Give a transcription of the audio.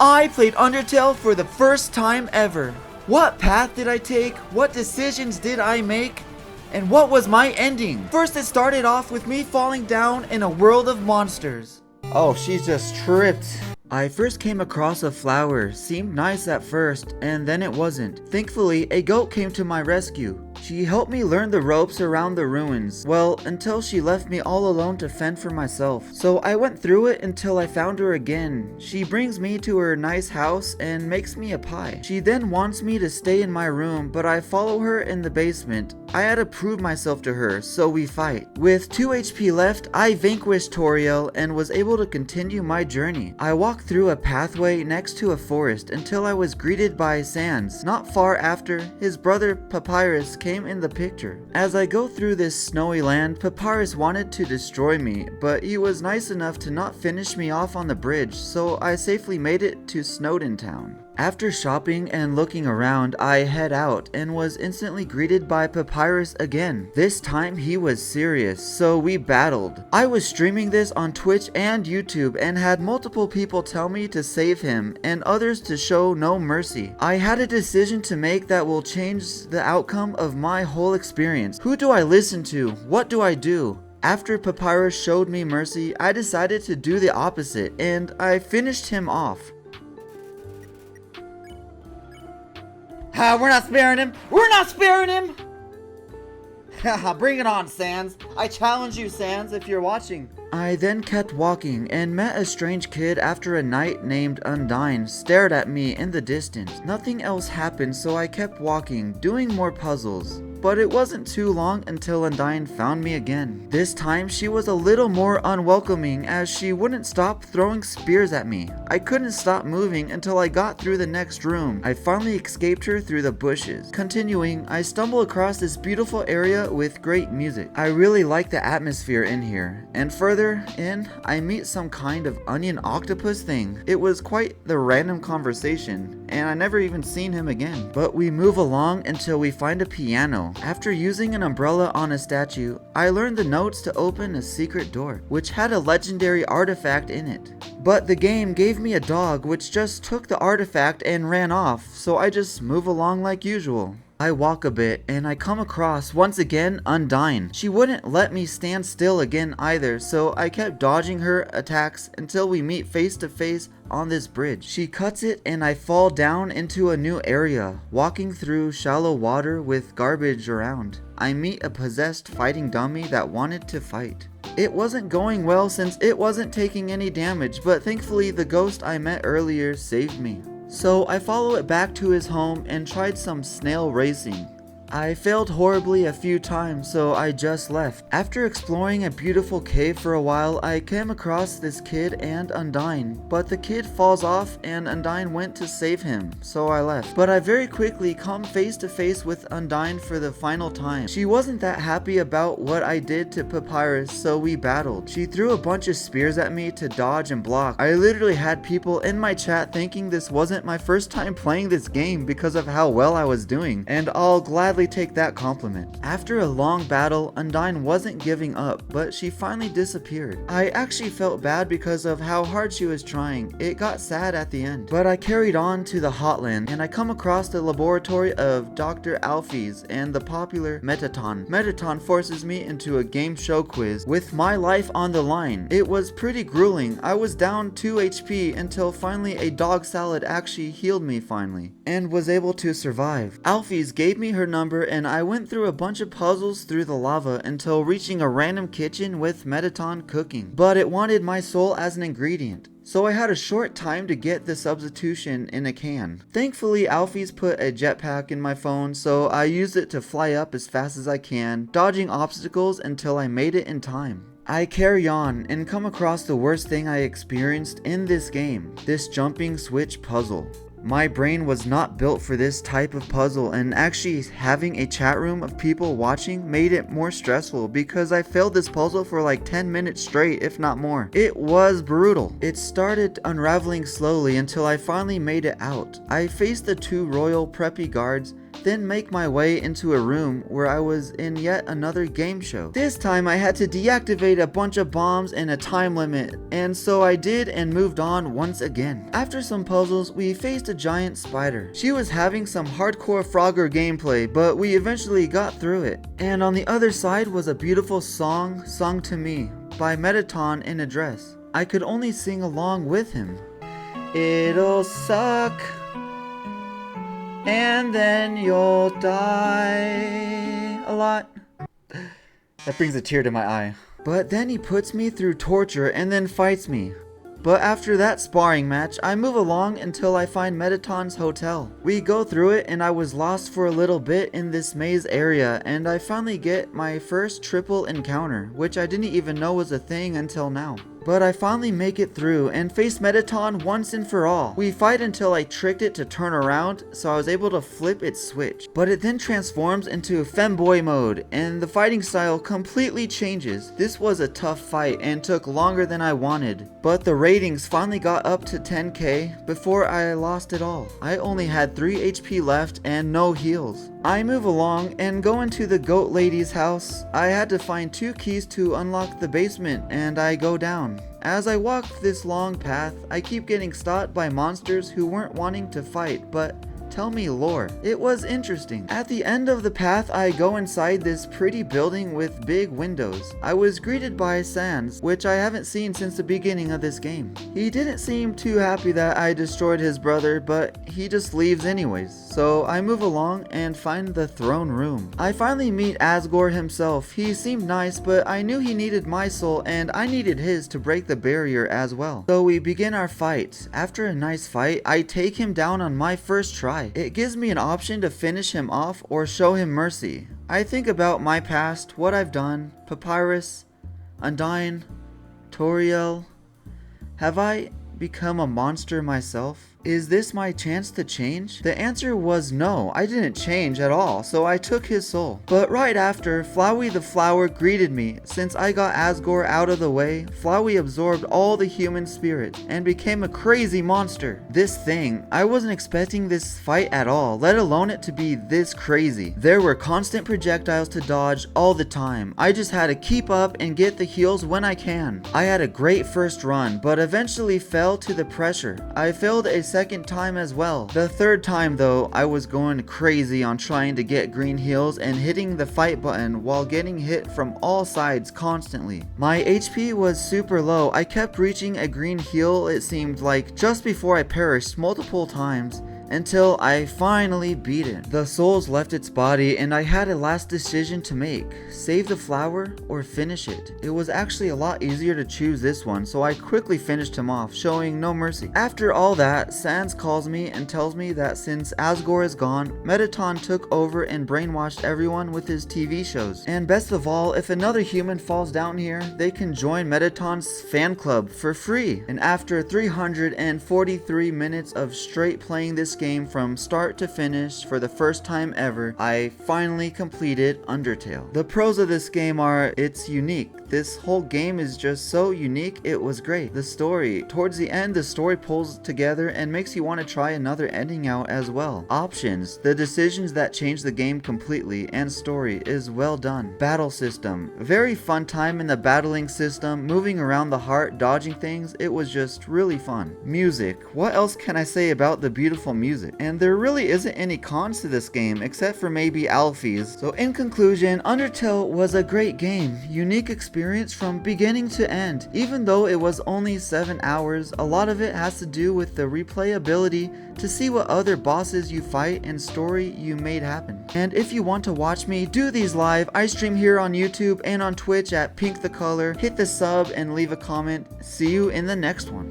I played Undertale for the first time ever. What path did I take? What decisions did I make? And what was my ending? First, it started off with me falling down in a world of monsters. Oh, she's just tripped. I first came across a flower, seemed nice at first, and then it wasn't. Thankfully, a goat came to my rescue. She helped me learn the ropes around the ruins, well, until she left me all alone to fend for myself. So I went through it until I found her again. She brings me to her nice house and makes me a pie. She then wants me to stay in my room, but I follow her in the basement. I had to prove myself to her, so we fight. With 2 HP left, I vanquished Toriel and was able to continue my journey. I walked through a pathway next to a forest until I was greeted by Sans. Not far after, his brother Papyrus came in the picture. As I go through this snowy land, Papyrus wanted to destroy me, but he was nice enough to not finish me off on the bridge, so I safely made it to Snowdin town. After shopping and looking around, I head out and was instantly greeted by Papyrus again. This time he was serious, so we battled. I was streaming this on Twitch and YouTube and had multiple people tell me to save him and others to show no mercy. I had a decision to make that will change the outcome of my whole experience. Who do I listen to? What do I do? After Papyrus showed me mercy, I decided to do the opposite and I finished him off. We're not sparing him! We're not sparing him! Bring it on, Sans. I challenge you, Sans, if you're watching. I then kept walking and met a strange kid after a knight named Undyne stared at me in the distance. Nothing else happened, so I kept walking, doing more puzzles. But it wasn't too long until Undyne found me again. This time, she was a little more unwelcoming as she wouldn't stop throwing spears at me. I couldn't stop moving until I got through the next room. I finally escaped her through the bushes. Continuing, I stumble across this beautiful area with great music. I really like the atmosphere in here. And further in, I meet some kind of onion octopus thing. It was quite the random conversation, and I never even seen him again. But we move along until we find a piano. After using an umbrella on a statue, I learned the notes to open a secret door, which had a legendary artifact in it. But the game gave me a dog which just took the artifact and ran off, so I just move along like usual. I walk a bit and I come across once again Undyne. She wouldn't let me stand still again either, so I kept dodging her attacks until we meet face to face on this bridge. She cuts it and I fall down into a new area, walking through shallow water with garbage around. I meet a possessed fighting dummy that wanted to fight. It wasn't going well since it wasn't taking any damage, but thankfully the ghost I met earlier saved me. So I follow it back to his home and tried some snail racing. I failed horribly a few times, so I just left. After exploring a beautiful cave for a while, I came across this kid and Undyne, but the kid falls off and Undyne went to save him, so I left. But I very quickly come face to face with Undyne for the final time. She wasn't that happy about what I did to Papyrus, so we battled. She threw a bunch of spears at me to dodge and block. I literally had people in my chat thinking this wasn't my first time playing this game because of how well I was doing, and I'll gladly take that compliment. After a long battle, Undyne wasn't giving up, but she finally disappeared. I actually felt bad because of how hard she was trying. It got sad at the end. But I carried on to the Hotland, and I come across the laboratory of Dr. Alphys and the popular Mettaton. Mettaton forces me into a game show quiz with my life on the line. It was pretty grueling. I was down 2 HP until finally a dog salad actually healed me finally, and was able to survive. Alphys gave me her number and I went through a bunch of puzzles through the lava until reaching a random kitchen with Mettaton cooking, but it wanted my soul as an ingredient. So I had a short time to get the substitution in a can. Thankfully, Alphys put a jetpack in my phone, so I used it to fly up as fast as I can, dodging obstacles until I made it in time. I carry on and come across the worst thing I experienced in this game, this jumping switch puzzle. My brain was not built for this type of puzzle, and actually having a chat room of people watching made it more stressful because I failed this puzzle for like 10 minutes straight, if not more. It was brutal. It started unraveling slowly until I finally made it out. I faced the 2 royal preppy guards then make my way into a room where I was in yet another game show. This time I had to deactivate a bunch of bombs and a time limit, and so I did and moved on once again. After some puzzles, we faced a giant spider. She was having some hardcore Frogger gameplay, but we eventually got through it. And on the other side was a beautiful song sung to me by Mettaton in a dress. I could only sing along with him. It'll suck, and then you'll die a lot. That brings a tear to my eye. But then he puts me through torture and then fights me. But after that sparring match, I move along until I find Mettaton's hotel. We go through it and I was lost for a little bit in this maze area, and I finally get my first triple encounter, which I didn't even know was a thing until now. But I finally make it through and face Mettaton once and for all. We fight until I tricked it to turn around, so I was able to flip its switch. But it then transforms into femboy mode, and the fighting style completely changes. This was a tough fight and took longer than I wanted, but the ratings finally got up to 10k before I lost it all. I only had 3 HP left and no heals. I move along and go into the goat lady's house. I had to find 2 keys to unlock the basement, and I go down. As I walk this long path, I keep getting stopped by monsters who weren't wanting to fight, but tell me lore. It was interesting. At the end of the path, I go inside this pretty building with big windows. I was greeted by Sans, which I haven't seen since the beginning of this game. He didn't seem too happy that I destroyed his brother, but he just leaves anyways. So I move along and find the throne room. I finally meet Asgore himself. He seemed nice, but I knew he needed my soul and I needed his to break the barrier as well. So we begin our fight. After a nice fight, I take him down on my first try. It gives me an option to finish him off or show him mercy. I think about my past, what I've done, Papyrus, Undyne, Toriel. Have I become a monster myself? Is this my chance to change? The answer was no, I didn't change at all, so I took his soul. But right after, Flowey the flower greeted me. Since I got Asgore out of the way, Flowey absorbed all the human spirit and became a crazy monster. This thing, I wasn't expecting this fight at all, let alone it to be this crazy. There were constant projectiles to dodge all the time. I just had to keep up and get the heals when I can. I had a great first run, but eventually fell to the pressure. I failed a second time as well. The third time though, I was going crazy on trying to get green heals and hitting the fight button while getting hit from all sides constantly. My HP was super low. I kept reaching a green heal, it seemed like, just before I perished multiple times, until I finally beat it. The souls left its body and I had a last decision to make. Save the flower or finish it. It was actually a lot easier to choose this one, so I quickly finished him off, showing no mercy. After all that, Sans calls me and tells me that since Asgore is gone, Mettaton took over and brainwashed everyone with his TV shows. And best of all, if another human falls down here, they can join Mettaton's fan club for free. And after 343 minutes of straight playing this game from start to finish for the first time ever, I finally completed Undertale. The pros of this game are, it's unique. This whole game is just so unique, it was great. The story, towards the end, the story pulls together and makes you want to try another ending out as well. Options, the decisions that change the game completely, and story is well done. Battle system, very fun time in the battling system, moving around the heart, dodging things, it was just really fun. Music, what else can I say about the beautiful music? And there really isn't any cons to this game, except for maybe Alfie's. So in conclusion, Undertale was a great game, unique experience from beginning to end. Even though it was only 7 hours, a lot of it has to do with the replayability to see what other bosses you fight and story you made happen. And if you want to watch me do these live, I stream here on YouTube and on Twitch at pinkthecolor. Hit the sub and leave a comment. See you in the next one.